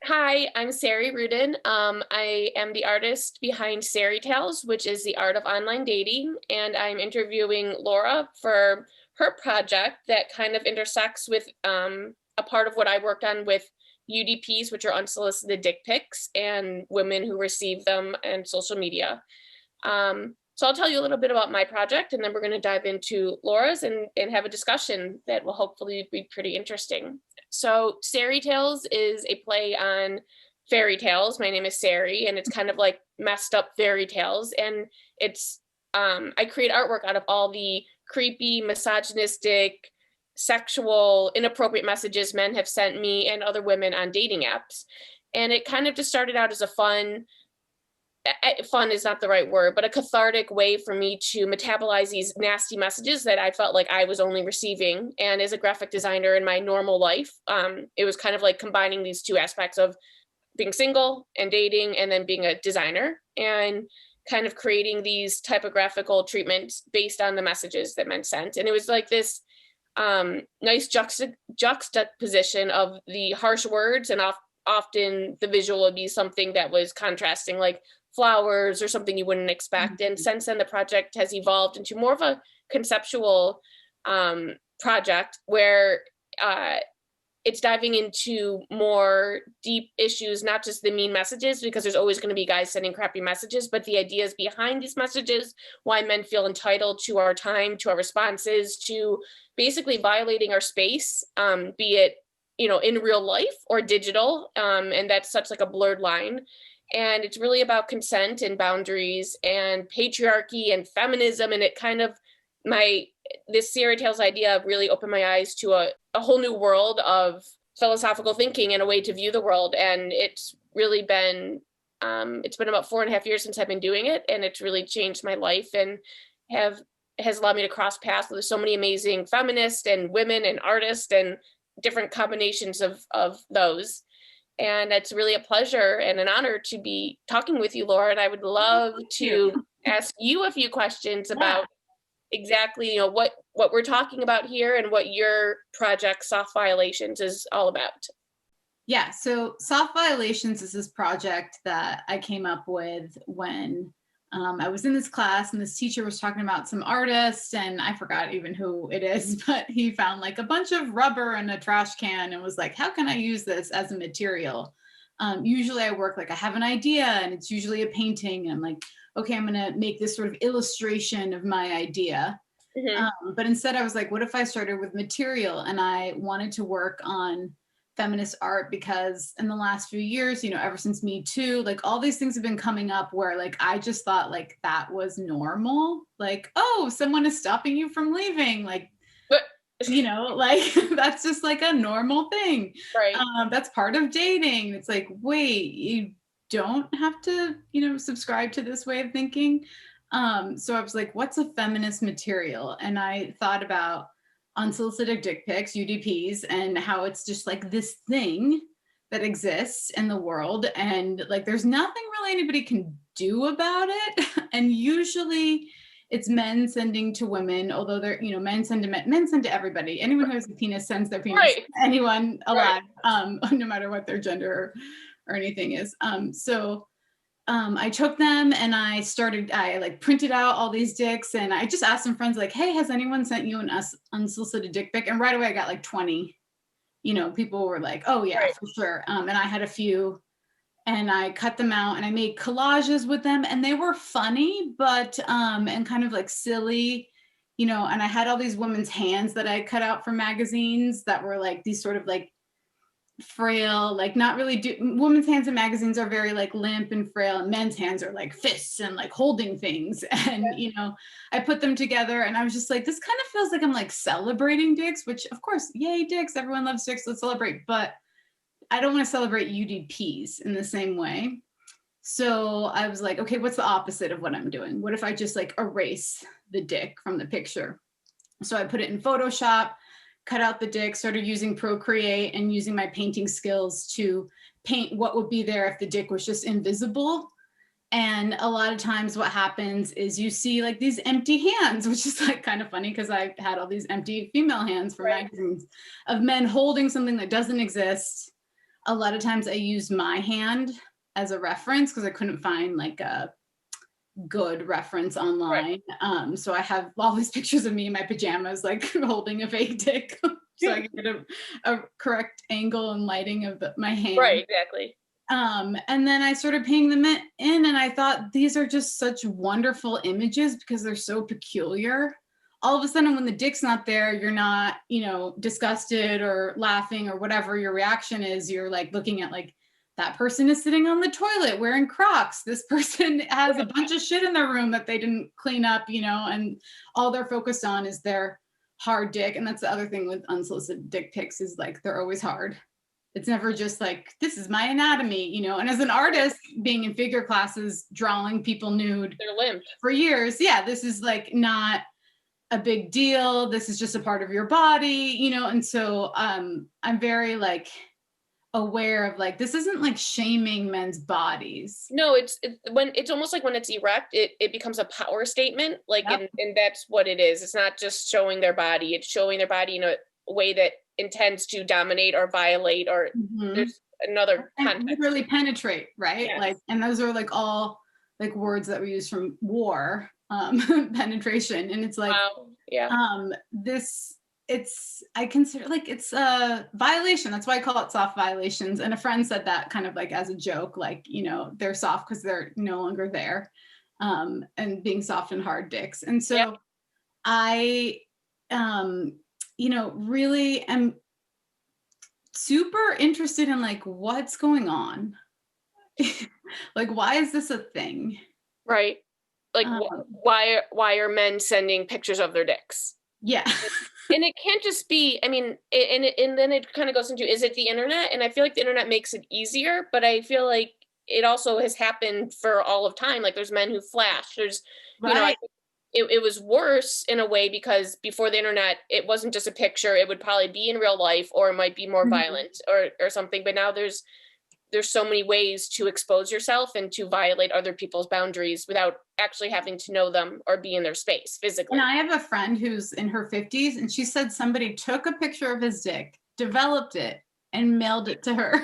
Hi, I'm Sari Rudin. I am the artist behind Sari Tales, which is the art of online dating, and I'm interviewing Laura for her project that kind of intersects with a part of what I worked on with UDPs, which are unsolicited dick pics, and women who receive them and social media. So I'll tell you a little bit about my project, and then we're going to dive into Laura's and have a discussion that will hopefully be pretty interesting. So Sari Tales is a play on fairy tales. My name is Sari, and it's kind of like messed up fairy tales. And it's I create artwork out of all the creepy, misogynistic, sexual, inappropriate messages men have sent me and other women on dating apps. And it kind of just started out as a fun is not the right word, but a cathartic way for me to metabolize these nasty messages that I felt like I was only receiving. And as a graphic designer in my normal life, it was kind of like combining these two aspects of being single and dating and then being a designer and kind of creating these typographical treatments based on the messages that men sent. And it was like this nice juxtaposition of the harsh words and often the visual would be something that was contrasting, like flowers or something you wouldn't expect. And since then, the project has evolved into more of a conceptual project where it's diving into more deep issues, not just the mean messages, because there's always going to be guys sending crappy messages, but the ideas behind these messages, why men feel entitled to our time, to our responses, to basically violating our space, be it in real life or digital, and that's such like a blurred line. And it's really about consent and boundaries and patriarchy and feminism. And it kind of, this Sari Tales idea really opened my eyes to a whole new world of philosophical thinking and a way to view the world. And it's really been, it's been about 4.5 years since I've been doing it. And it's really changed my life and has allowed me to cross paths with so many amazing feminists and women and artists and different combinations of those. And it's really a pleasure and an honor to be talking with you, Laura. And I would love to ask you a few questions about exactly, what we're talking about here and what your project, Soft Violations, is all about. Yeah, so Soft Violations is this project that I came up with when I was in this class and this teacher was talking about some artist, and I forgot even who it is, but he found like a bunch of rubber in a trash can and was like, how can I use this as a material? Usually I work like I have an idea and it's usually a painting and I'm like, okay, I'm gonna make this sort of illustration of my idea. But instead I was like, what if I started with material? And I wanted to work on feminist art because in the last few years, ever since Me Too, like all these things have been coming up where like I just thought like that was normal. Like, oh, someone is stopping you from leaving. Like, like that's just like a normal thing. Right. That's part of dating. It's like, wait, you don't have to, subscribe to this way of thinking. So I was like, what's a feminist material? And I thought about unsolicited dick pics, UDPs, and how it's just like this thing that exists in the world. And like, there's nothing really anybody can do about it. And usually it's men sending to women, although they're, men send to everybody. Anyone who has a penis sends their penis to anyone alive, no matter what their gender or anything is. I took them and I like printed out all these dicks and I just asked some friends like, hey, has anyone sent you an unsolicited dick pic? And right away I got like 20, people were like, oh yeah, for sure. And I had a few and I cut them out and I made collages with them and they were funny, but, and kind of like silly, and I had all these women's hands that I cut out from magazines that were like these sort of like frail, like not really women's hands in magazines are very like limp and frail, and men's hands are like fists and like holding things. And I put them together and I was just like, this kind of feels like I'm like celebrating dicks, which of course, yay, dicks, everyone loves dicks, let's celebrate. But I don't want to celebrate UDPs in the same way. So I was like, okay, what's the opposite of what I'm doing? What if I just like erase the dick from the picture? So I put it in Photoshop, cut out the dick, started using Procreate and using my painting skills to paint what would be there if the dick was just invisible. And a lot of times what happens is you see like these empty hands, which is like kind of funny because I had all these empty female hands from magazines of men holding something that doesn't exist. a lot of times I used my hand as a reference because I couldn't find like a good reference Right. online. So I have all these pictures of me in my pajamas, like holding a fake dick, so I can get a correct angle and lighting of my hand. Right, exactly. And then I started painting them in, and I thought these are just such wonderful images because they're so peculiar. All of a sudden, when the dick's not there, you're not, disgusted or laughing or whatever your reaction is. You're like looking at like, that person is sitting on the toilet wearing Crocs. This person has a bunch of shit in their room that they didn't clean up, and all they're focused on is their hard dick. And that's the other thing with unsolicited dick pics is like they're always hard. It's never just like, this is my anatomy, and as an artist being in figure classes, drawing people nude They're limp. for years. Yeah, this is like not a big deal. This is just a part of your body, and so I'm very like aware of like, this isn't like shaming men's bodies. No, it's when it's almost like when it's erect, it becomes a power statement. Like, Yep. and that's what it is. It's not just showing their body. It's showing their body in a way that intends to dominate or violate, or Mhm. there's another And context. literally penetrate, right? Yes. Like, and those are like all like words that we use from war, penetration. And it's like, Wow. Yeah. I consider like it's a violation. That's why I call it soft violations. And a friend said that kind of like as a joke, like, they're soft because they're no longer there, and being soft and hard dicks. And so Yeah. I, really am super interested in like what's going on. Like, why is this a thing? Right. Like, Um, why are men sending pictures of their dicks? yeah. And it can't just be, I mean, and then it kind of goes into, is it the internet? And I feel like the internet makes it easier, but I feel like it also has happened for all of time. Like, there's men who flash. There's, I Right. think it was worse in a way because before the internet, it wasn't just a picture. It would probably be in real life, or it might be more Mhm. violent or something. But now there's so many ways to expose yourself and to violate other people's boundaries without actually having to know them or be in their space physically. And I have a friend who's in her 50s, and she said somebody took a picture of his dick, developed it, and mailed it to her.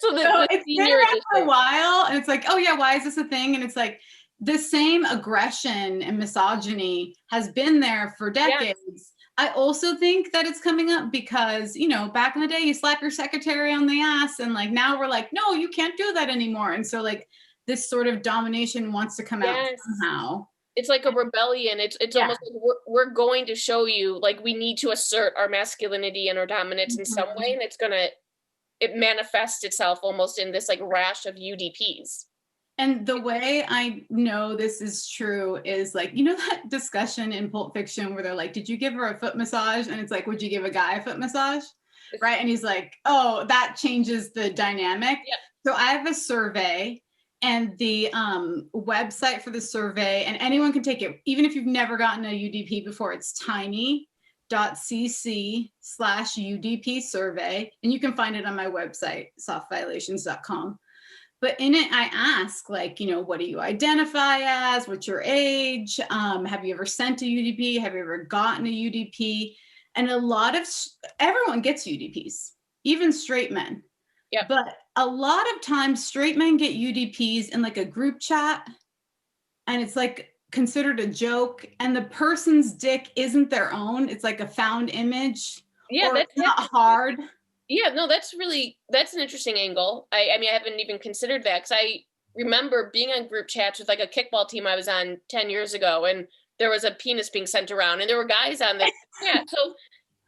So So it's been senior around for a edition. while, and it's like, oh yeah, why is this a thing? And it's like the same aggression and misogyny has been there for decades. Yes. I also think that it's coming up because, back in the day, you slap your secretary on the ass, and like now we're like, no, you can't do that anymore. And so, like, this sort of domination wants to come out Yes. somehow. It's like a rebellion. It's Yeah. almost like we're going to show you, like, we need to assert our masculinity and our dominance in some way, and it manifests itself almost in this like rash of UDPs. And the way I know this is true is like, that discussion in Pulp Fiction where they're like, did you give her a foot massage? And it's like, would you give a guy a foot massage? Right. And he's like, oh, that changes the dynamic. Yeah. So I have a survey, and the website for the survey, and anyone can take it, even if you've never gotten a UDP before, it's tiny.cc/UDP survey. And you can find it on my website, softviolations.com. But in it, I ask, like, what do you identify as? What's your age? Have you ever sent a UDP? Have you ever gotten a UDP? And everyone gets UDPs, even straight men. Yep. But a lot of times straight men get UDPs in like a group chat, and it's like considered a joke, and the person's dick isn't their own. It's like a found image. Yeah, or that's not hard. Yeah, no, that's an interesting angle. I mean, I haven't even considered that because I remember being on group chats with like a kickball team I was on 10 years ago, and there was a penis being sent around, and there were guys on there. Yeah, so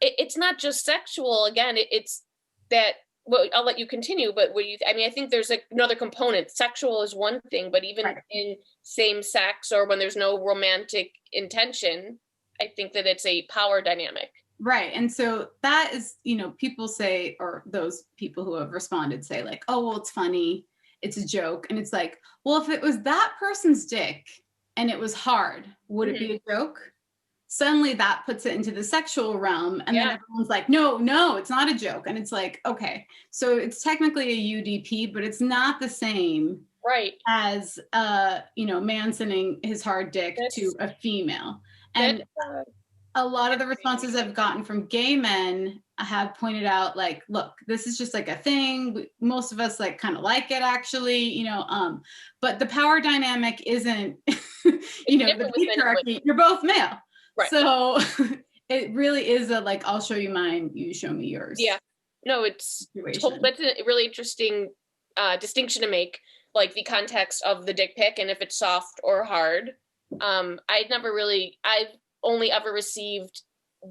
it's not just sexual. Again, it's that. Well, I'll let you continue, but I mean, I think there's another component. Sexual is one thing, but even Right. in same sex or when there's no romantic intention, I think that it's a power dynamic. Right. And so that is, people say, or those people who have responded say, like, oh, well, it's funny. It's a joke. And it's like, well, if it was that person's dick and it was hard, would it be a joke? Suddenly that puts it into the sexual realm. And then everyone's like, no, it's not a joke. And it's like, okay, so it's technically a UDP, but it's not the same. Right. As, man sending his hard dick to a female. And a lot of the responses I've gotten from gay men have pointed out, like, look, this is just like a thing. Most of us like kind of like it, actually, but the power dynamic isn't, the patriarchy. You're both male, right? So it really is a like, I'll show you mine, you show me yours. Yeah, no, that's a really interesting distinction to make, like the context of the dick pic and if it's soft or hard. I've only ever received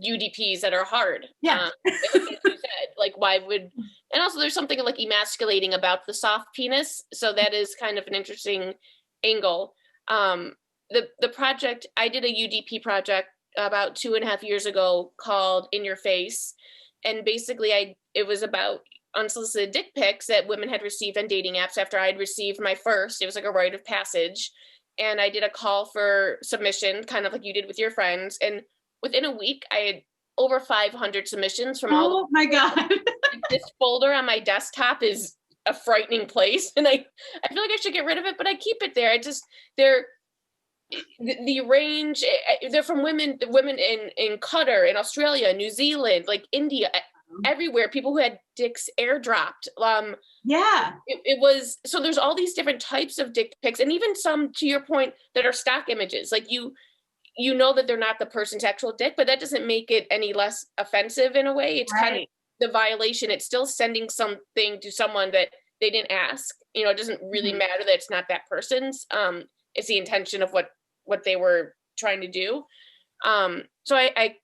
UDPs that are hard. Yeah. Like you said, like why would, and also there's something like emasculating about the soft penis. So that is kind of an interesting angle. The project, I did a UDP project about 2.5 years ago called In Your Face. And basically it was about unsolicited dick pics that women had received on dating apps after I'd received my first. It was like a rite of passage. And I did a call for submission, kind of like you did with your friends. And within a week, I had over 500 submissions from all. Oh my God. This folder on my desktop is a frightening place. And I feel like I should get rid of it, but I keep it there. The range, they're from women in Qatar, in Australia, New Zealand, like India, everywhere, people who had dicks airdropped. Yeah. It was, so there's all these different types of dick pics, and even some, to your point, that are stock images. Like you know that they're not the person's actual dick, but that doesn't make it any less offensive in a way. It's kind of the violation. It's still sending something to someone that they didn't ask. It doesn't really matter that it's not that person's. It's the intention of what they were trying to do. So I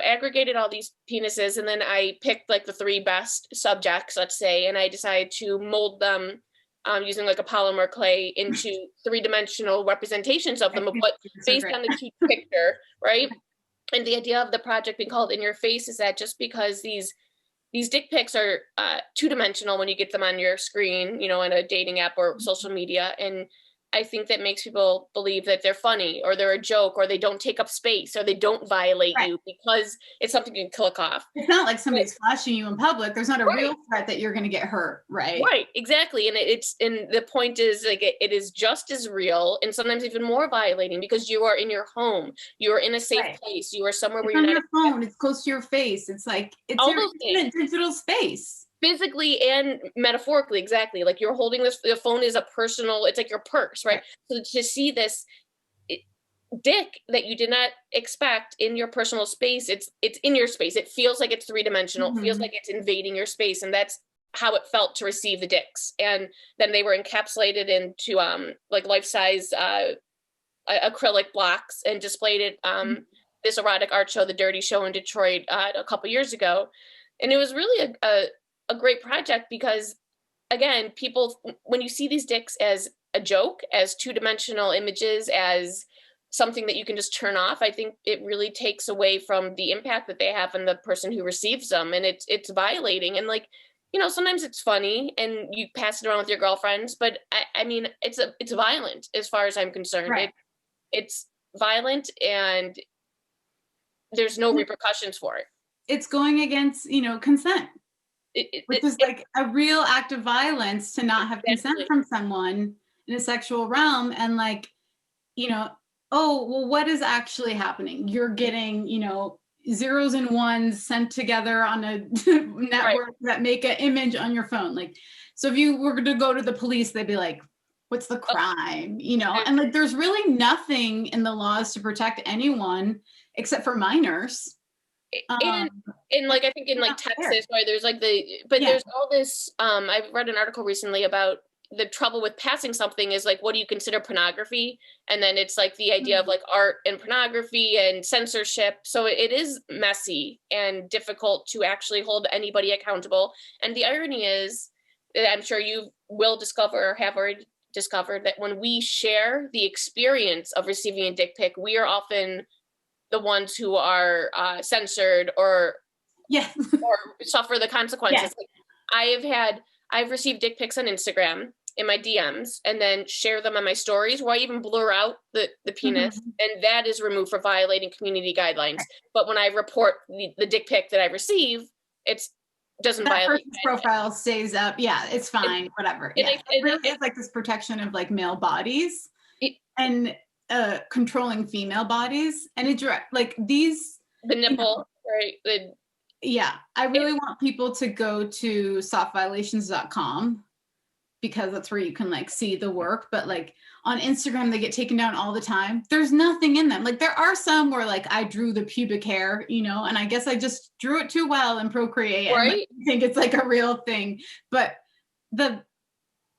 aggregated all these penises, and then I picked like the 3 best subjects, let's say, and I decided to mold them using like a polymer clay into 3-dimensional representations of them, but based on the cute picture, right? And the idea of the project being called In Your Face is that just because these dick pics are 2-dimensional when you get them on your screen, in a dating app or social media, and I think that makes people believe that they're funny or they're a joke or they don't take up space or they don't violate you because it's something you can click off. It's not like somebody's flashing you in public. There's not a real threat that you're going to get hurt, right? Right, exactly. And and the point is, like, it is just as real and sometimes even more violating because you are in your home. You are in a safe place. You are somewhere where you're on not your phone. It's close to your face. It's like, it's in a digital space. Physically and metaphorically, exactly. Like you're holding the phone is a personal, it's like your purse, right? So to see this dick that you did not expect in your personal space, it's in your space. It feels like it's 3-dimensional. It feels like it's invading your space, and that's how it felt to receive the dicks. And then they were encapsulated into like life-size acrylic blocks and displayed at this erotic art show, the Dirty Show in Detroit, a couple years ago. And it was really a great project because, again, people, when you see these dicks as a joke, as 2-dimensional images, as something that you can just turn off, I think it really takes away from the impact that they have on the person who receives them. And it's violating. And like, sometimes it's funny and you pass it around with your girlfriends, but I mean, it's violent as far as I'm concerned. Right. It's violent and there's no repercussions for it. It's going against, consent. Which is like a real act of violence to not have consent from someone in a sexual realm. And like, oh, well, what is actually happening? You're getting, zeros and ones sent together on a network that make an image on your phone. Like, so if you were to go to the police, they'd be like, what's the crime? And like, there's really nothing in the laws to protect anyone except for minors. In like, I think in like Texas, where there's like there's all this, I've read an article recently about the trouble with passing something is like, what do you consider pornography? And then it's like the idea of like art and pornography and censorship. So it is messy and difficult to actually hold anybody accountable. And the irony is, I'm sure you will discover or have already discovered, that when we share the experience of receiving a dick pic, we are often the ones who are censored or suffer the consequences. Like, I've received dick pics on Instagram in my DMs and then share them on my stories where I even blur out the penis, and that is removed for violating community guidelines. But when I report the dick pic that I receive, it doesn't violate. That profile stays up. Yeah, it's fine. Whatever. It really is like this protection of like male bodies and controlling female bodies, and it like these the nipple, right? Yeah, I really want people to go to softviolations.com because that's where you can like see the work. But like on Instagram, they get taken down all the time. There's nothing in them. Like there are some where like I drew the pubic hair, you know, and I guess I just drew it too well in Procreate and like, Right? think it's like a real thing. But the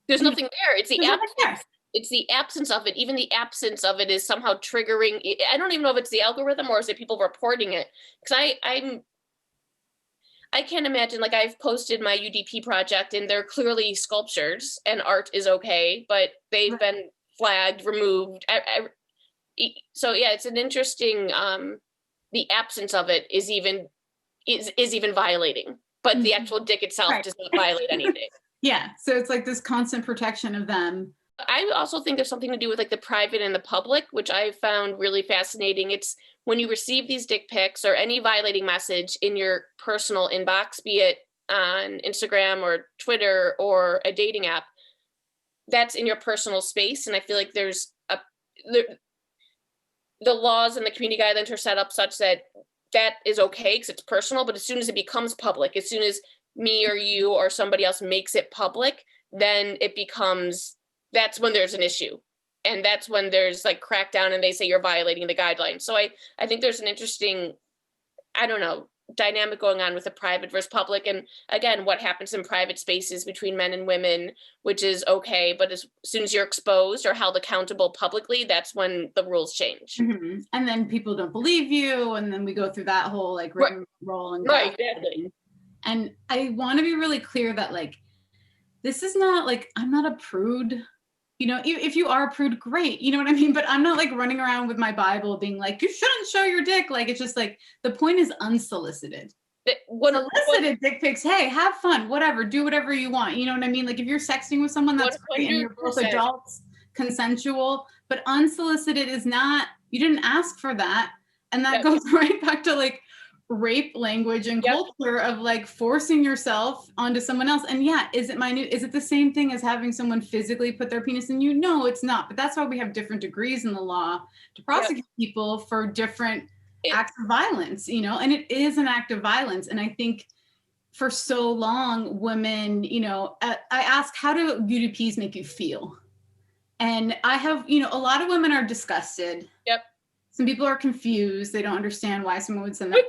There's nothing there. It's the there's nothing there. absence. It's the absence of it. Even the absence of it is somehow triggering. I don't even know if it's the algorithm or is it people reporting it. Because I can't imagine, like I've posted my UDP project and they're clearly sculptures and art is okay, but they've Right. been flagged, removed. So yeah, it's an interesting, the absence of it is even violating, but the actual dick itself Right. does not violate anything. Yeah. So it's like this constant protection of them. I also think there's something to do with like the private and the public, which I found really fascinating. It's when you receive these dick pics or any violating message in your personal inbox, be it on Instagram or Twitter or a dating app, that's in your personal space. And I feel like the laws and the community guidelines are set up such that that is okay because it's personal. But as soon as it becomes public, as soon as me or you or somebody else makes it public, then it becomes, that's when there's an issue. And that's when there's like crackdown and they say you're violating the guidelines. So I think there's an interesting, I don't know, dynamic going on with the private versus public. And again, what happens in private spaces between men and women, which is okay. But as soon as you're exposed or held accountable publicly, that's when the rules change. Mm-hmm. And then people don't believe you. And then we go through that whole like rigmarole and right, exactly. And I want to be really clear that like, this is not like, I'm not a prude. You know, if you are a prude, great. You know what I mean? But I'm not like running around with my Bible being like, you shouldn't show your dick. Like, it's just like, the point is unsolicited. Solicited dick pics, hey, have fun, whatever, do whatever you want. You know what I mean? Like if you're sexting with someone, that's great and you're both adults, consensual, but unsolicited is not, you didn't ask for that. And that goes right back to like rape language and culture of like forcing yourself onto someone else. And yeah, is it the same thing as having someone physically put their penis in you? No, it's not. But that's why we have different degrees in the law to prosecute people for different acts of violence, you know, and it is an act of violence. And I think for so long, women, you know, I ask, how do UDPs make you feel? And I have, you know, a lot of women are disgusted. Yep. Some people are confused. They don't understand why someone would send that.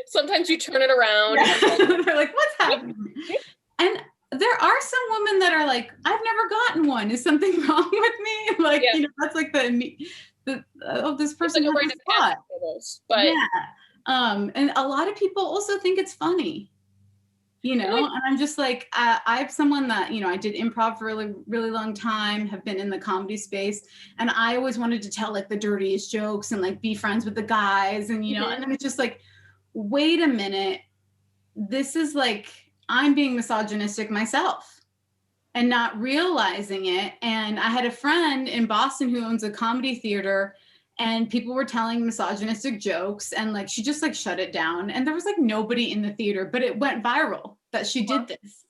Sometimes you turn it around. Yeah. They're like, what's happening? And there are some women that are like, I've never gotten one. Is something wrong with me? Like, you know, that's like this person has a spot. But yeah. And a lot of people also think it's funny, you know, and I'm just like, I'm someone that, you know, I did improv for a really, really long time, have been in the comedy space. And I always wanted to tell like the dirtiest jokes and like be friends with the guys and, you know, and then it's just like, wait a minute, this is like, I'm being misogynistic myself and not realizing it. And I had a friend in Boston who owns a comedy theater and people were telling misogynistic jokes and like, she just like shut it down. And there was like nobody in the theater, but it went viral that she did this.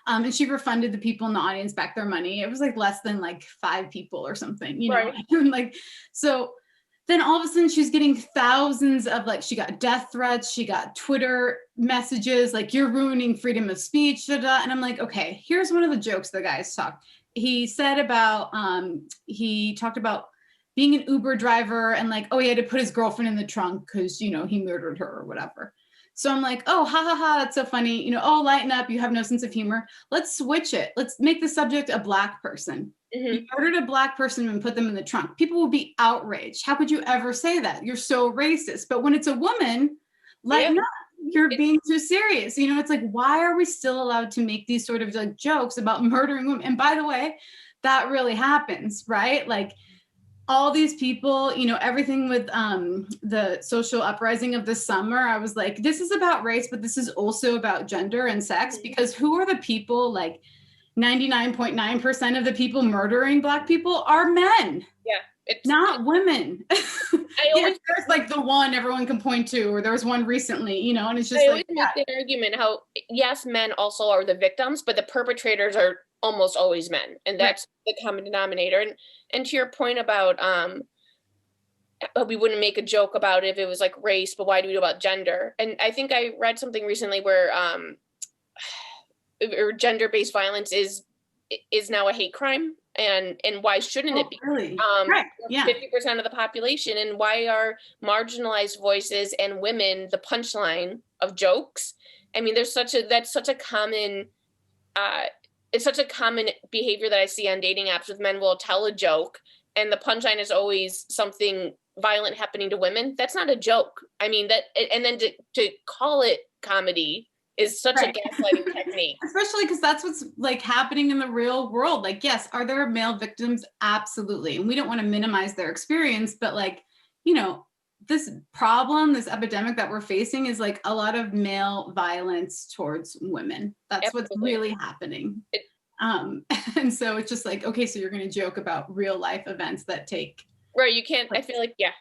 And she refunded the people in the audience back their money. It was like less than like 5 people or something, you know, like, so then all of a sudden she's getting thousands of like, she got death threats, she got Twitter messages, like you're ruining freedom of speech, and I'm like, okay, here's one of the jokes the guys talked. He said about, he talked about being an Uber driver and like, oh, he had to put his girlfriend in the trunk because, you know, he murdered her or whatever. So I'm like, oh, ha, ha, ha, that's so funny. You know, oh, lighten up, you have no sense of humor. Let's switch it. Let's make the subject a Black person. You murdered a Black person and put them in the trunk. People will be outraged. How could you ever say that? You're so racist. But when it's a woman, lighten up. You're being too serious. You know, it's like, why are we still allowed to make these sort of like jokes about murdering women? And by the way, that really happens, right? Like all these people, you know, everything with the social uprising of the summer, I was like, this is about race, but this is also about gender and sex, because who are the people, like 99.9% of the people murdering Black people are men. Yeah. It's not women. Yes, there's like the one everyone can point to, or there was one recently, you know, and it's just I always make the argument how, yes, men also are the victims, but the perpetrators are almost always men. And that's the common denominator. And to your point about but we wouldn't make a joke about it if it was like race, but why do we do about gender? And I think I read something recently where or gender-based violence is now a hate crime, and why shouldn't it be? Really? Right. Yeah. 50% of the population, and why are marginalized voices and women the punchline of jokes? I mean, that's such a common it's such a common behavior that I see on dating apps with men will tell a joke and the punchline is always something violent happening to women. That's not a joke. I mean, that, and then to call it comedy is such a gaslighting technique. Especially because that's what's like happening in the real world. Like, yes, are there male victims? Absolutely. And we don't want to minimize their experience, but like, you know, this problem, this epidemic that we're facing is like a lot of male violence towards women. That's Absolutely. What's really happening. And so it's just like, okay, so you're going to joke about real life events that take. Right. You can't, I feel like, yeah,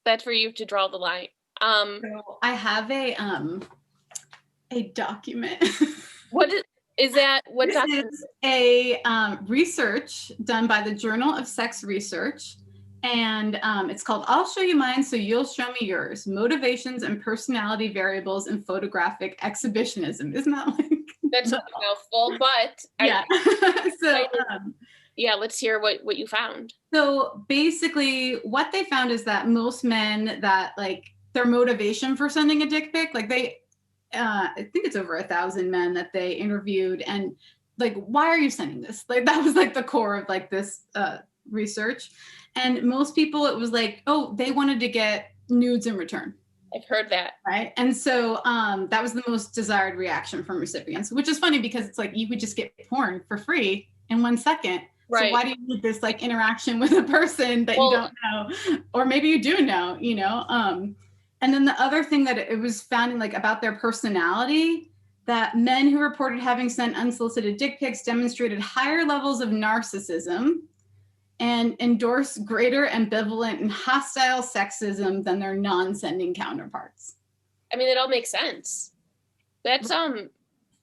that's for you to draw the line. So I have a document. What is that? What document? This is a research done by the Journal of Sex Research. And it's called I'll Show You Mine So You'll Show Me Yours, Motivations and Personality Variables in Photographic Exhibitionism. Isn't that like... That's a mouthful, but... Yeah. Yeah, let's hear what you found. So basically what they found is that most men that like their motivation for sending a dick pic, like they, I think it's over 1,000 men that they interviewed and like, why are you sending this? Like that was like the core of like this research. And most people, it was like, oh, they wanted to get nudes in return. I've heard that. Right. And so that was the most desired reaction from recipients, which is funny because it's like you could just get porn for free in 1 second. Right. So why do you need this like interaction with a person that you don't know? Or maybe you do know, you know? And then the other thing that it was found like about their personality, that men who reported having sent unsolicited dick pics demonstrated higher levels of narcissism and endorse greater ambivalent and hostile sexism than their non-sending counterparts. I mean, it all makes sense. That's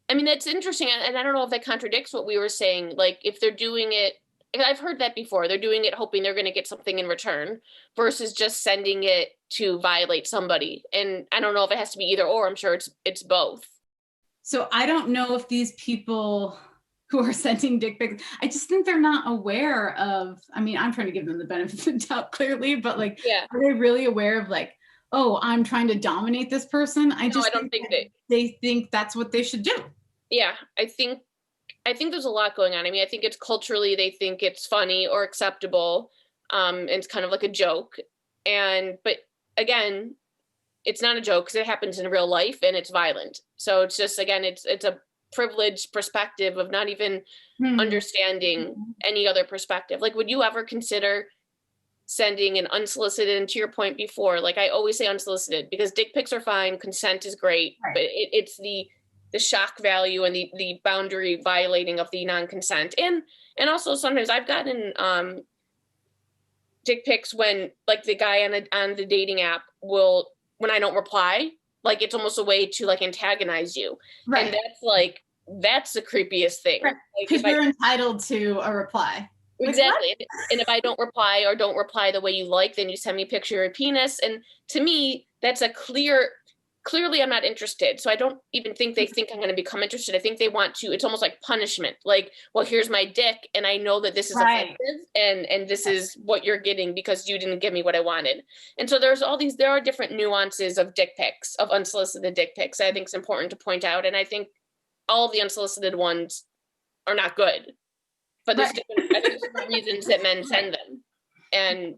I mean, that's interesting, and I don't know if that contradicts what we were saying. Like, if they're doing it, I've heard that before. They're doing it hoping they're going to get something in return, versus just sending it to violate somebody. And I don't know if it has to be either or. I'm sure it's both. So I don't know if these people who are sending dick pics, I just think they're not aware of, I mean, I'm trying to give them the benefit of the doubt clearly, but like, are they really aware of like, oh, I'm trying to dominate this person? I don't think they think that's what they should do. Yeah, I think there's a lot going on. I mean, I think it's culturally, they think it's funny or acceptable. And it's kind of like a joke. But again, it's not a joke because it happens in real life and it's violent. So it's just, again, it's a privileged perspective of not even understanding any other perspective. Like, would you ever consider sending an unsolicited, and to your point before, like I always say unsolicited because dick pics are fine, consent is great, right. But it's the shock value and the boundary violating of the non-consent. And also sometimes I've gotten dick pics when like the guy on the dating app will, when I don't reply, like it's almost a way to like antagonize you. Right. And that's the creepiest thing. Because you're entitled to a reply. Exactly. Like, and if I don't reply or don't reply the way you like, then you send me a picture of your penis. And to me, that's a clearly I'm not interested. So I don't even think they think I'm going to become interested. I think they want to, it's almost like punishment. Like, well, here's my dick and I know that this is offensive and this is what you're getting because you didn't give me what I wanted. And so there are different nuances of dick pics, of unsolicited dick pics. I think it's important to point out. And I think all of the unsolicited ones are not good, but there's different reasons that men send them. And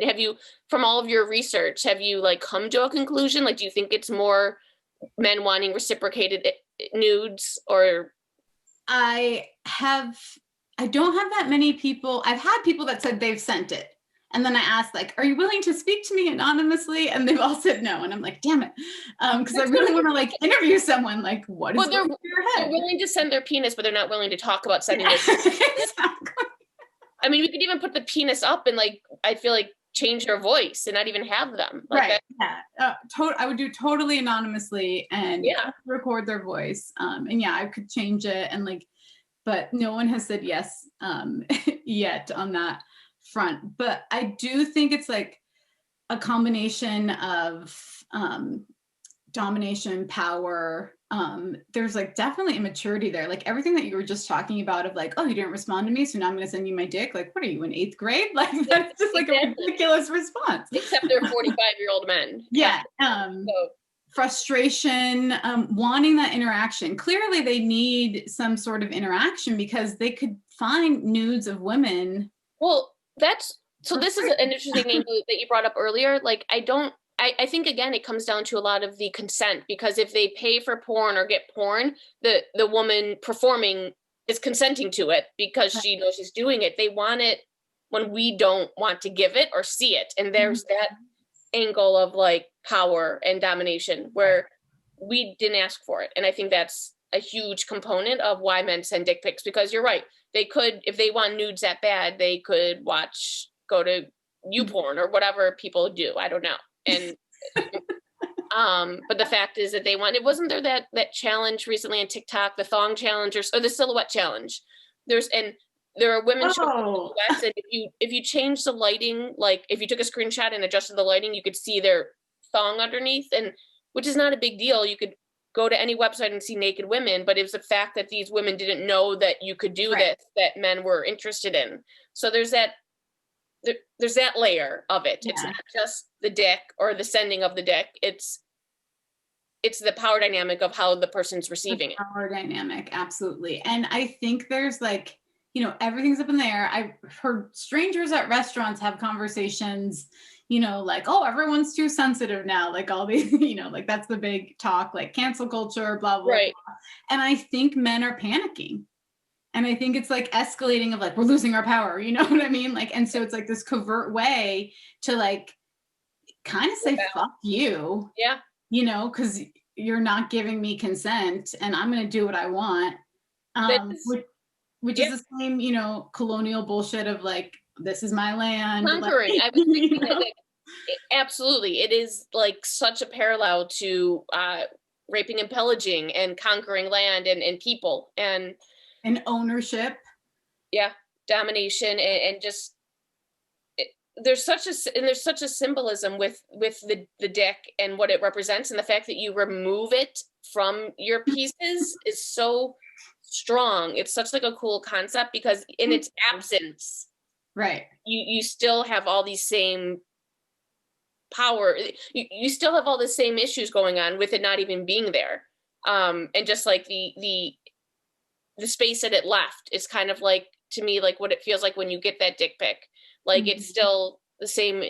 have you, from all of your research, have you like come to a conclusion? Like, do you think it's more men wanting reciprocated nudes, or? I don't have that many people. I've had people that said they've sent it. And then I asked, like, are you willing to speak to me anonymously? And they've all said no. And I'm like, damn it. Because I really want to like interview someone. Like, what is going through your head? They're willing to send their penis, but they're not willing to talk about sending it. Exactly. I mean, we could even put the penis up and like, I feel like change their voice and not even have them. Like right. Yeah. I would do totally anonymously and record their voice. And yeah, I could change it and like, but no one has said yes yet on that front, but I do think it's like a combination of domination, power. There's like definitely immaturity there. Like everything that you were just talking about of like, oh, you didn't respond to me, so now I'm gonna send you my dick. Like, what are you in 8th grade? Like that's just like a ridiculous response. Except they're 45-year-old men. Yeah. Frustration, wanting that interaction. Clearly they need some sort of interaction because they could find nudes of women. Well, this is an interesting angle that you brought up earlier. Like, I think again, it comes down to a lot of the consent, because if they pay for porn or get porn, the woman performing is consenting to it because she knows she's doing it. They want it when we don't want to give it or see it. And there's that angle of like power and domination where we didn't ask for it. And I think that's a huge component of why men send dick pics, because you're right. They could, if they want nudes that bad, they could go to YouPorn or whatever people do. I don't know. And but the fact is that wasn't there that challenge recently on TikTok, the thong challenge or the silhouette challenge? There are women showing silhouettes, and if you change the lighting, like if you took a screenshot and adjusted the lighting, you could see their thong underneath, and which is not a big deal. You could go to any website and see naked women, but it was the fact that these women didn't know that you could do this, that men were interested in. So there's that layer of it. Yeah. It's not just the dick or the sending of the dick. It's the power dynamic of how the person's receiving it. Power dynamic, absolutely. And I think there's like, everything's up in the air. I've heard strangers at restaurants have conversations, like, oh, everyone's too sensitive now. Like all these, like that's the big talk, like cancel culture, blah, blah, right. blah. And I think men are panicking. And I think it's like escalating of like, we're losing our power. You know what I mean? Like, and so it's like this covert way to like kind of say, fuck you. Yeah. Because you're not giving me consent and I'm going to do what I want. Which is the same, colonial bullshit of like, this is my land. Conquering. Like, I was thinking that absolutely. It is like such a parallel to raping and pillaging and conquering land and people and ownership. Yeah. Domination and just there's such a symbolism with the dick and what it represents, and the fact that you remove it from your pieces is so strong. It's such like a cool concept because in its absence, right, you still have all these same power. You still have all the same issues going on with it not even being there. And just like the space that it left is kind of like, to me, like what it feels like when you get that dick pic. Like it's still the same.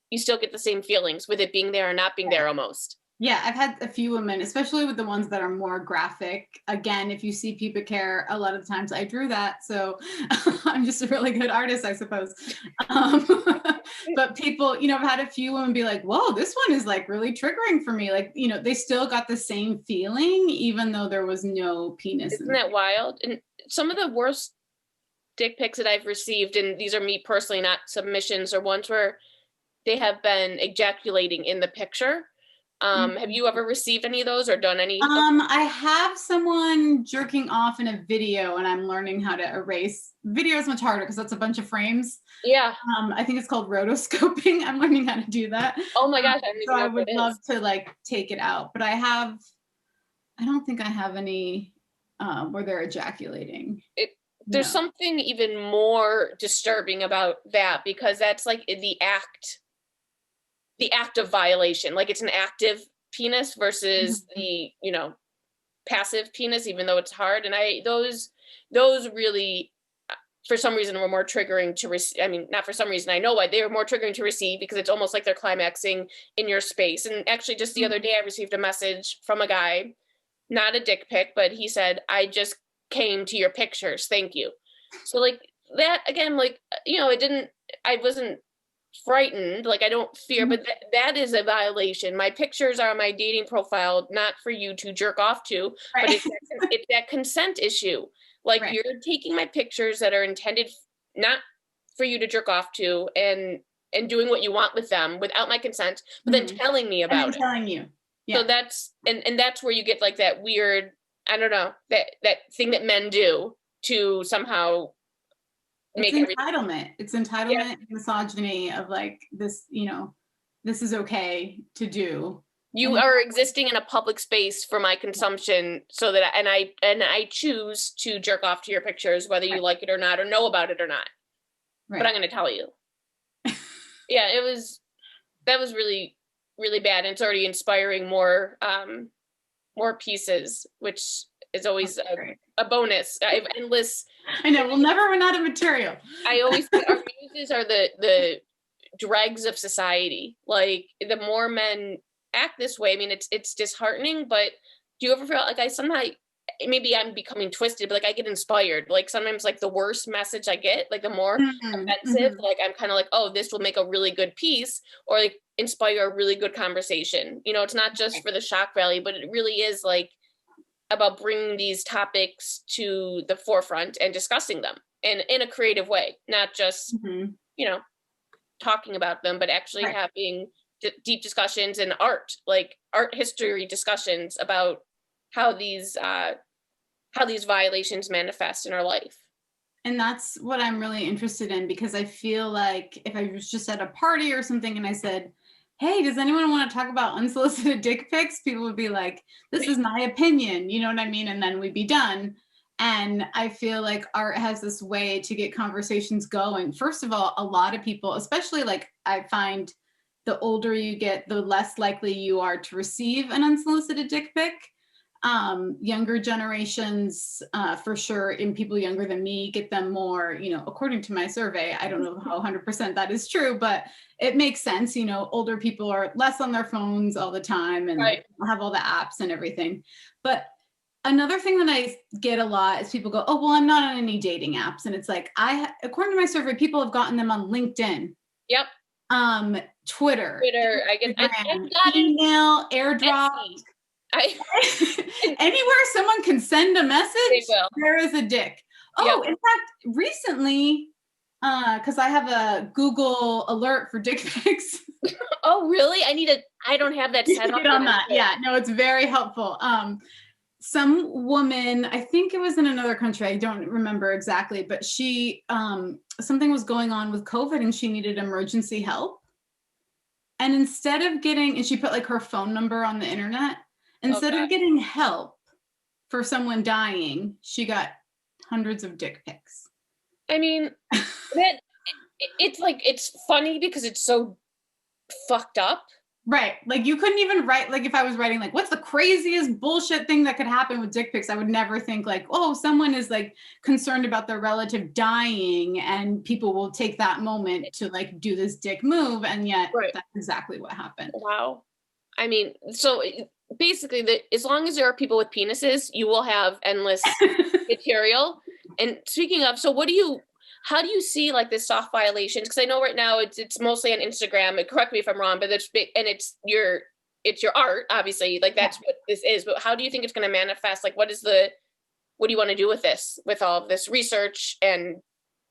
You still get the same feelings with it being there or not being there almost. Yeah, I've had a few women, especially with the ones that are more graphic. Again, if you see pubic hair, a lot of the times I drew that. So I'm just a really good artist, I suppose. But people, I've had a few women be like, whoa, this one is like really triggering for me. Like, they still got the same feeling, even though there was no penis. Isn't that wild? And some of the worst dick pics that I've received, and these are me personally, not submissions, or ones where they have been ejaculating in the picture. Have you ever received any of those or done any? I have someone jerking off in a video, and I'm learning how to erase. Video is much harder because that's a bunch of frames. Yeah. I think it's called rotoscoping. I'm learning how to do that. Oh my gosh. I would love to like take it out, but I don't think I have any where they're ejaculating. There's something even more disturbing about that, because that's like the act of violation. Like it's an active penis versus the, passive penis, even though it's hard. And those really, for some reason, were more triggering to receive. I mean, not for some reason, I know why they were more triggering to receive, because it's almost like they're climaxing in your space. And actually just the other day I received a message from a guy, not a dick pic, but he said, I just came to your pictures. Thank you. So like that, again, like, I wasn't frightened, like I don't fear, but that is a violation. My pictures are on my dating profile, not for you to jerk off to, right. But it's that consent issue. Like right. You're taking my pictures that are intended not for you to jerk off to and doing what you want with them without my consent, but then telling me about it. Telling you. Yeah. So that's and that's where you get like that weird, I don't know, that thing that men do to somehow make everything. It's entitlement, misogyny of like this, this is okay to do. You are existing in a public space for my consumption, so that I choose to jerk off to your pictures, whether you like it or not, or know about it or not. Right. But I'm going to tell you. Yeah, that was really, really bad. And it's already inspiring more pieces, which is always a bonus. I have endless. I know, we'll never run out of material. I always think our muses are the dregs of society. Like, the more men act this way, I mean, it's disheartening, but do you ever feel like maybe I'm becoming twisted, but like I get inspired. Like sometimes like the worse message I get, like the more offensive, like I'm kind of like, oh, this will make a really good piece, or like inspire a really good conversation. It's not just for the shock value, but it really is like about bringing these topics to the forefront and discussing them in a creative way, not just, talking about them, but actually having deep discussions and art history discussions about how these violations manifest in our life. And that's what I'm really interested in, because I feel like if I was just at a party or something and I said, hey, does anyone want to talk about unsolicited dick pics? People would be like, this is my opinion, you know what I mean? And then we'd be done. And I feel like art has this way to get conversations going. First of all, a lot of people, especially like I find the older you get, the less likely you are to receive an unsolicited dick pic. Younger generations, for sure, and people younger than me get them more, according to my survey. I don't know how 100% that is true, but it makes sense. Older people are less on their phones all the time and have all the apps and everything. But another thing that I get a lot is people go, oh, well, I'm not on any dating apps. And it's like, according to my survey, people have gotten them on LinkedIn. Yep. Twitter, I got email, AirDrop. Anywhere someone can send a message, there is a dick. Oh, in fact, recently, because I have a Google alert for dick pics. Oh, really? I don't have that set up. Get on that. Yeah, no, it's very helpful. Some woman, I think it was in another country, I don't remember exactly, but she, something was going on with COVID and she needed emergency help. And instead of and she put like her phone number on the internet, instead of getting help for someone dying, she got hundreds of dick pics. I mean, it's funny because it's so fucked up. Right. Like you couldn't even write, like if I was writing like, what's the craziest bullshit thing that could happen with dick pics? I would never think like, oh, someone is like concerned about their relative dying and people will take that moment to like do this dick move. And yet that's exactly what happened. Wow. I mean, so basically as long as there are people with penises, you will have endless material. And speaking of, so how do you see like this soft violations? Because I know right now it's mostly on Instagram. Correct me if I'm wrong, but it's big, and it's your art, obviously. Like that's what this is. But how do you think it's going to manifest? Like, what do you want to do with this, with all of this research and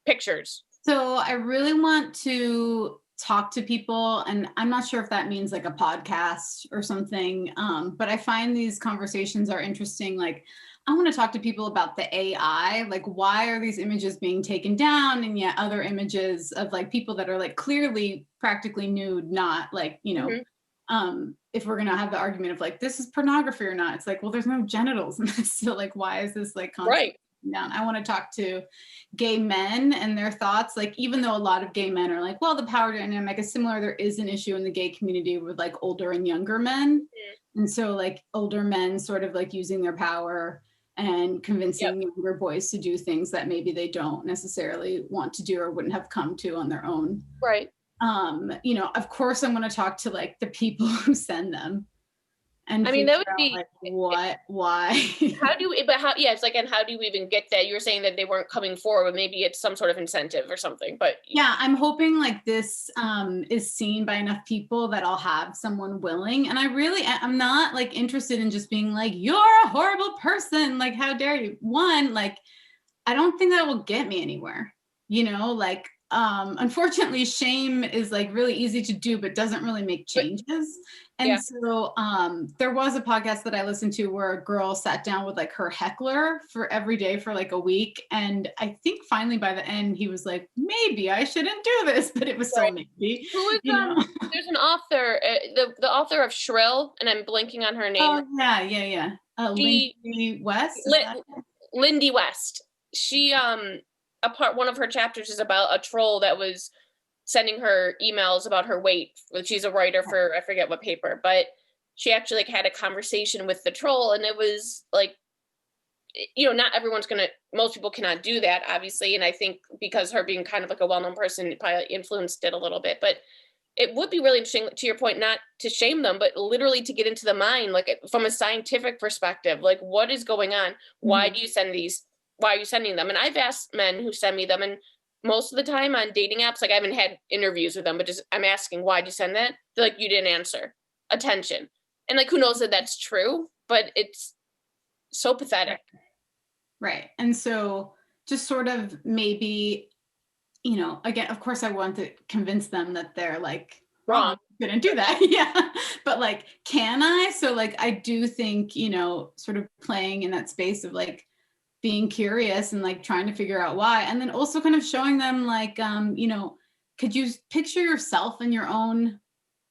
pictures? So I really want to talk to people, and I'm not sure if that means like a podcast or something. But I find these conversations are interesting. Like, I want to talk to people about the AI, like why are these images being taken down, and yet other images of like people that are like clearly practically nude, not like, if we're going to have the argument of like, this is pornography or not, it's like, well, there's no genitals in this. So like, why is this like constantly down? I want to talk to gay men and their thoughts. Like, even though a lot of gay men are like, well, the power dynamic is similar, there is an issue in the gay community with like older and younger men. And so like older men sort of like using their power and convincing younger boys to do things that maybe they don't necessarily want to do or wouldn't have come to on their own. Right. Of course I'm going to talk to like the people who send them. And I mean, that would be like, what, why? It's like, and how do you even get that? You were saying that they weren't coming forward, but maybe it's some sort of incentive or something, but. Yeah, I'm hoping like this is seen by enough people that I'll have someone willing. And I'm not like interested in just being like, you're a horrible person. Like, how dare you? One, like, I don't think that will get me anywhere, unfortunately, shame is like really easy to do, but doesn't really make changes. And so there was a podcast that I listened to where a girl sat down with like her heckler for every day for like a week. And I think finally by the end, he was like, maybe I shouldn't do this, but it was still maybe. Who is, there's an author, the author of Shrill, and I'm blanking on her name. Oh, yeah. Lindy West? Lindy West. She, one of her chapters is about a troll that was sending her emails about her weight. She's a writer for, I forget what paper, but she actually like had a conversation with the troll, and it was like, you know, not everyone's most people cannot do that, obviously. And I think because her being kind of like a well-known person, it probably influenced it a little bit, but it would be really interesting, to your point, not to shame them, but literally to get into the mind, like from a scientific perspective, like what is going on? Why do you send these? Why are you sending them? And I've asked men who send me them, and most of the time on dating apps, like I haven't had interviews with them, but just I'm asking, why'd you send that? They're like, you didn't answer. Attention. And like, who knows that that's true, but it's so pathetic. Right. And so just sort of maybe, you know, again, of course I want to convince them that they're like wrong. Couldn't do that. Yeah. But like, can I? So like, I do think, you know, sort of playing in that space of like being curious and like trying to figure out why. And then also kind of showing them like, you know, could you picture yourself in your own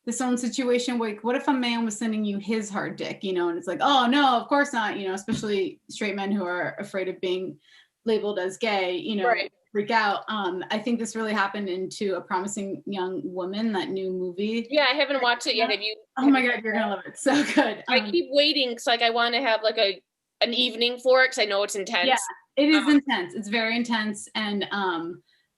situation? Like, what if a man was sending you his hard dick, you know, and it's like, oh no, of course not, you know, especially straight men who are afraid of being labeled as gay, you know, freak out. I think this really happened into A Promising Young Woman, that new movie. Yeah, I haven't watched it yet. Have you? Oh my God, you're gonna love it. So good. I keep waiting because like I want to have like an evening for it because I know it's intense. Yeah, it is intense. It's very intense. And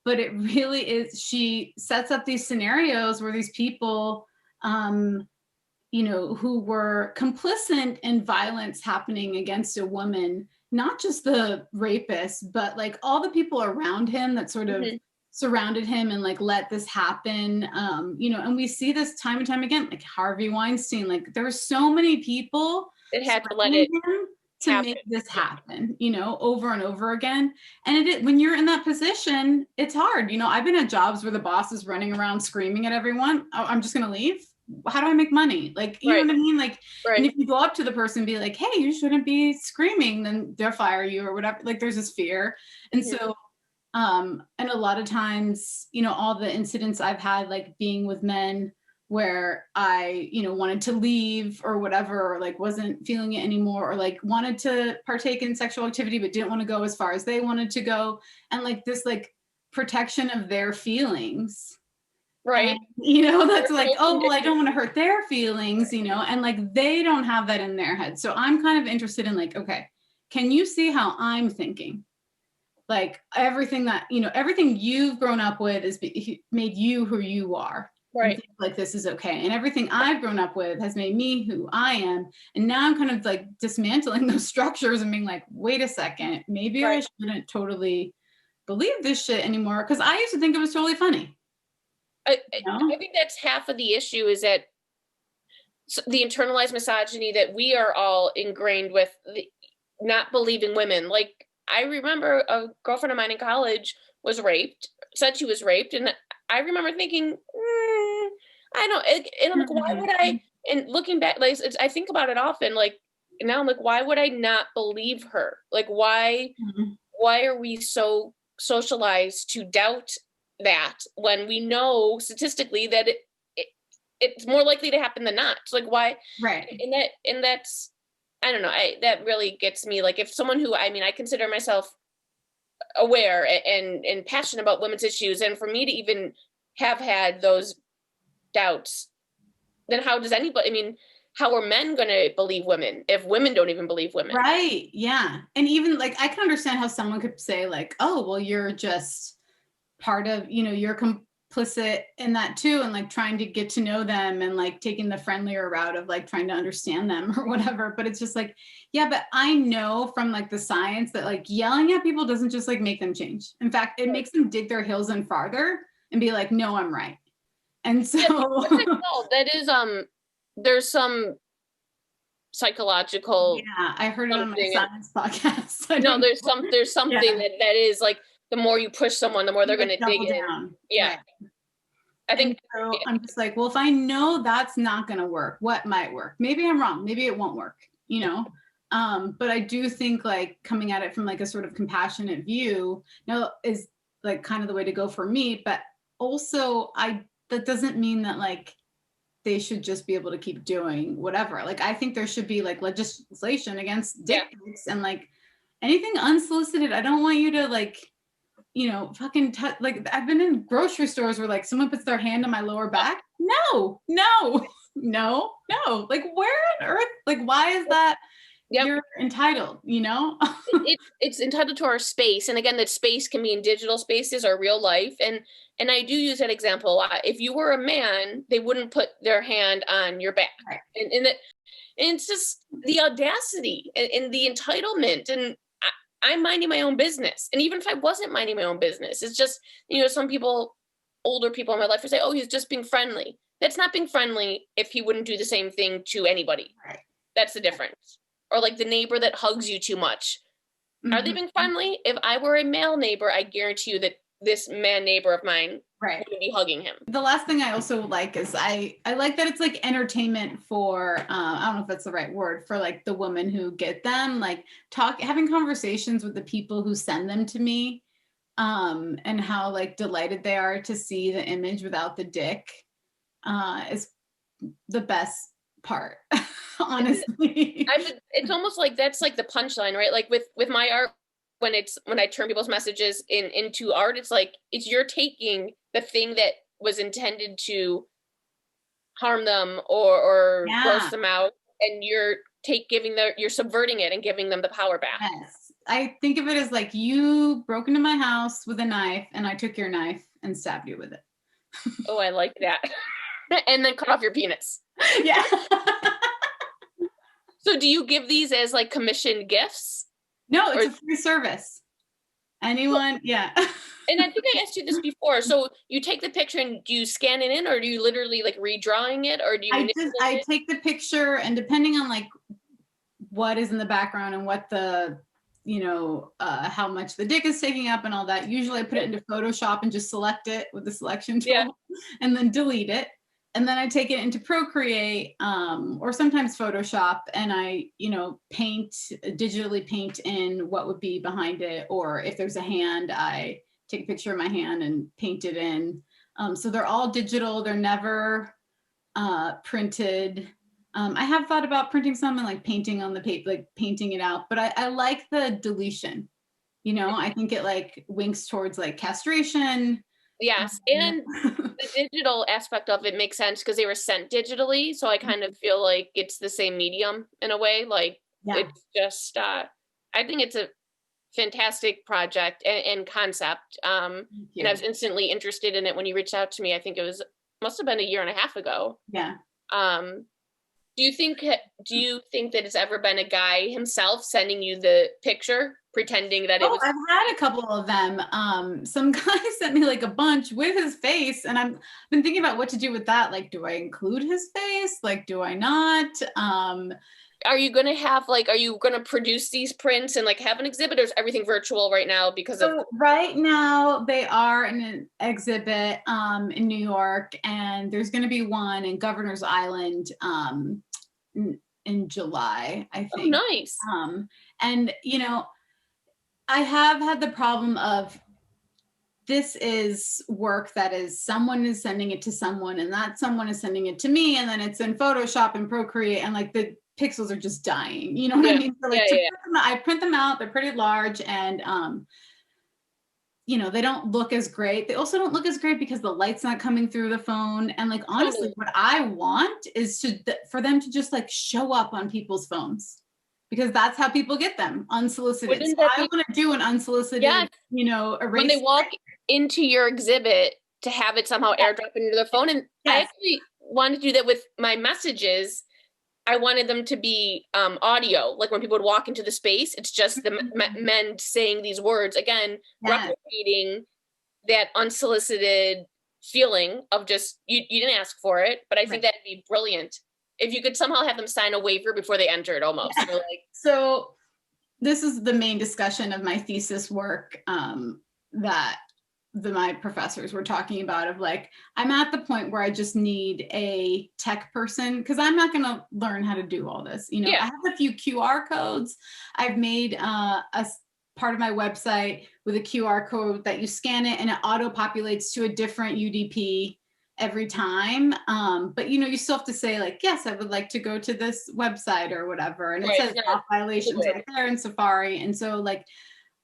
but it really is, she sets up these scenarios where these people you know, who were complicit in violence happening against a woman, not just the rapist, but like all the people around him that sort of surrounded him and like let this happen. You know, and we see this time and time again, like Harvey Weinstein, like there were so many people that had to let it to make this happen, you know, over and over again. And when you're in that position, it's hard. You know, I've been at jobs where the boss is running around screaming at everyone, oh, I'm just going to leave. How do I make money? Like, you know what I mean? Like, and if you go up to the person and be like, hey, you shouldn't be screaming, then they'll fire you or whatever. Like there's this fear. And so, and a lot of times, you know, all the incidents I've had, like being with men where I, you know, wanted to leave or whatever, or like wasn't feeling it anymore, or like wanted to partake in sexual activity, but didn't want to go as far as they wanted to go. And like this, like protection of their feelings. Right. And, you know, that's like, oh, well, I don't want to hurt their feelings, you know, and like, they don't have that in their head. So I'm kind of interested in like, okay, can you see how I'm thinking? Like everything that, you know, everything you've grown up with is made you who you are. Right. Like this is okay. And everything I've grown up with has made me who I am. And now I'm kind of like dismantling those structures and being like, wait a second, maybe I shouldn't totally believe this shit anymore. Cause I used to think it was totally funny. I think that's half of the issue, is that the internalized misogyny that we are all ingrained with, not believing women. Like I remember a girlfriend of mine in college was raped, said she was raped. And I remember thinking, I don't, and I'm like, why would I, and looking back, like I think about it often, like now I'm like, why would I not believe her? Like, why are we so socialized to doubt that when we know statistically that it's more likely to happen than not? It's like, why? Right. And that's, I don't know. That really gets me. Like if someone who, I mean, I consider myself aware and passionate about women's issues, and for me to even have had those doubts, then how does anybody, I mean, how are men going to believe women if women don't even believe women? Right. Yeah. And even like, I can understand how someone could say like, oh, well, you're just part of, you know, you're complicit in that too. And like trying to get to know them and like taking the friendlier route of like trying to understand them or whatever. But it's just like, yeah, but I know from like the science that like yelling at people doesn't just like make them change. In fact, it makes them dig their heels in farther and be like, no, I'm right. And so that is, there's some psychological. Yeah, I heard it on my science podcast. No, there's something that is like, the more you push someone, the more they're going to dig in. Yeah. Right. I think so I'm just like, well, if I know that's not going to work, what might work? Maybe I'm wrong. Maybe it won't work, you know? But I do think like coming at it from like a sort of compassionate view, is like kind of the way to go for me. But also that doesn't mean that like they should just be able to keep doing whatever. Like, I think there should be like legislation against dick pics and like anything unsolicited. I don't want you to like, fucking touch. Like, I've been in grocery stores where like someone puts their hand on my lower back. No, no, no, no. Like, where on earth? Like, why is that? Yep. You're entitled, it's entitled to our space. And again, that space can be in digital spaces or real life. And I do use that example. If you were a man, they wouldn't put their hand on your back. Right. And it's just the audacity and the entitlement. And I'm minding my own business. And even if I wasn't minding my own business, it's just, some people, older people in my life would say, oh, he's just being friendly. That's not being friendly if he wouldn't do the same thing to anybody. Right. That's the difference. Or like the neighbor that hugs you too much. Mm-hmm. Are they being friendly? If I were a male neighbor, I guarantee you that this man neighbor of mine would be hugging him. The last thing I also like is I like that it's like entertainment for, I don't know if that's the right word, for like the women who get them, like having conversations with the people who send them to me, and how like delighted they are to see the image without the dick, is the best part. Honestly, it's almost like that's like the punchline, right? Like with my art, when I turn people's messages into art, it's like you're taking the thing that was intended to harm them or gross them out, and you're subverting it and giving them the power back. Yes, I think of it as like you broke into my house with a knife, and I took your knife and stabbed you with it. Oh, I like that. And then cut off your penis. Yeah. So do you give these as like commissioned gifts? No, it's a free service. Anyone, yeah. And I think I asked you this before. So you take the picture and do you scan it in, or do you literally like redrawing it, or do you I take the picture, and depending on like what is in the background and what the, how much the dick is taking up and all that, usually I put it into Photoshop and just select it with the selection tool, and then delete it. And then I take it into Procreate, or sometimes Photoshop, and I, digitally paint in what would be behind it. Or if there's a hand, I take a picture of my hand and paint it in. So they're all digital. They're never printed. I have thought about printing some and like painting on the paper, like painting it out. But I like the deletion. I think it like winks towards like castration. Yes, and the digital aspect of it makes sense because they were sent digitally, so I kind of feel like it's the same medium in a way. Like it's just, I think it's a fantastic project and concept. And I was instantly interested in it when you reached out to me. I think must have been a year and a half ago. Yeah. Do you think that it's ever been a guy himself sending you the picture, pretending that it was? I've had a couple of them. Some guy sent me like a bunch with his face, and I've been thinking about what to do with that. Like, do I include his face? Like, do I not? Are you going to produce these prints and like have an exhibit, or is everything virtual right now right now they are in an exhibit in New York, and there's going to be one in Governor's Island in July, I think. Oh, nice. And I have had the problem of, this is work that is someone is sending it to someone, and that someone is sending it to me, and then it's in Photoshop and Procreate, and like the pixels are just dying. You know what I mean? So like I print them out, they're pretty large, and they don't look as great. They also don't look as great because the light's not coming through the phone. And like, honestly, what I want is for them to just like show up on people's phones, because that's how people get them unsolicited. So I want to do an unsolicited, erase. When they walk into your exhibit, to have it somehow airdrop into their phone. And I actually wanted to do that with my messages. I wanted them to be audio. Like when people would walk into the space, it's just the men saying these words, again, replicating that unsolicited feeling of just, you didn't ask for it. But I think that'd be brilliant if you could somehow have them sign a waiver before they entered, almost. Yeah. So this is the main discussion of my thesis work, that my professors were talking about, of like, I'm at the point where I just need a tech person, because I'm not going to learn how to do all this. You know, I Yeah. have a few QR codes. I've made part of my website with a QR code that you scan it and it auto populates to a different UDP every time. But you know, you still have to say like, yes, I would like to go to this website or whatever. And it Right. says It's not off violations fluid. right there in Safari. And so like,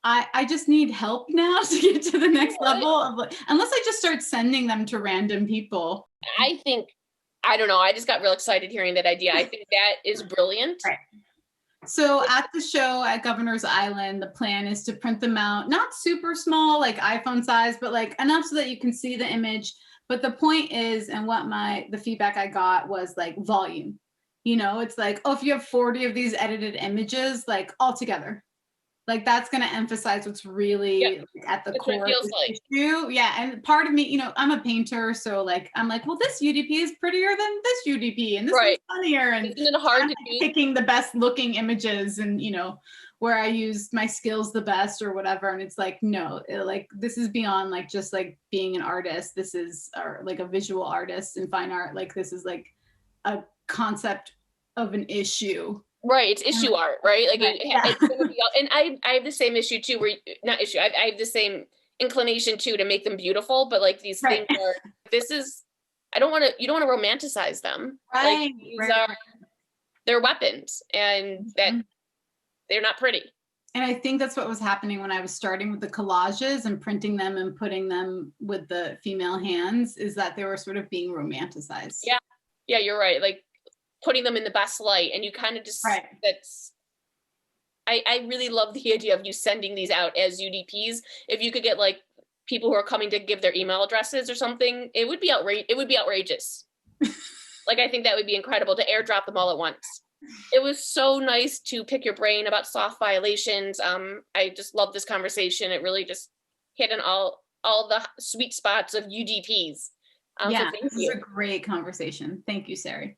I just need help now to get to the next Yeah, level of like, unless I just start sending them to random people. I think, I don't know. I just got real excited hearing that idea. I think that is brilliant. Right. So at the show at Governor's Island, the plan is to print them out, not super small, like iPhone size, but like enough so that you can see the image. But the point is, and what the feedback I got was like volume. You know, it's like, oh, if you have 40 of these edited images, like all together, like that's going to emphasize what's really Yep. at the That's what it core of feels the like. issue. Yeah. And part of me, you know, I'm a painter. So like, I'm like, well, this UDP is prettier than this UDP and this one's Right. funnier. And Isn't it hard I'm to like do? picking the best looking images and, you know, where I used my skills the best or whatever. And it's like, no, like this is beyond like just like being an artist. This is like a visual artist in fine art. Like this is like a concept of an issue. Right. It's issue art, right? Like Right. Yeah. it's gonna be, and I have the same issue too, where not issue. I have the same inclination too to make them beautiful, but like these Right. things are. This is. I don't want to. You don't want to romanticize them. Right. Like these Right. are. They're weapons, and that Mhm. they're not pretty. And I think that's what was happening when I was starting with the collages and printing them and putting them with the female hands, is that they were sort of being romanticized. Yeah. Yeah, you're right. Like putting them in the best light, and you kind of just Right. that's. I really love the idea of you sending these out as UDPs. If you could get like people who are coming to give their email addresses or something, it would be outrageous. Like I think that would be incredible to airdrop them all at once. It was so nice to pick your brain about soft violations. I just love this conversation. It really just hit on all the sweet spots of UDPs. So Yeah, thank this is you. a great conversation. Thank you, Sari.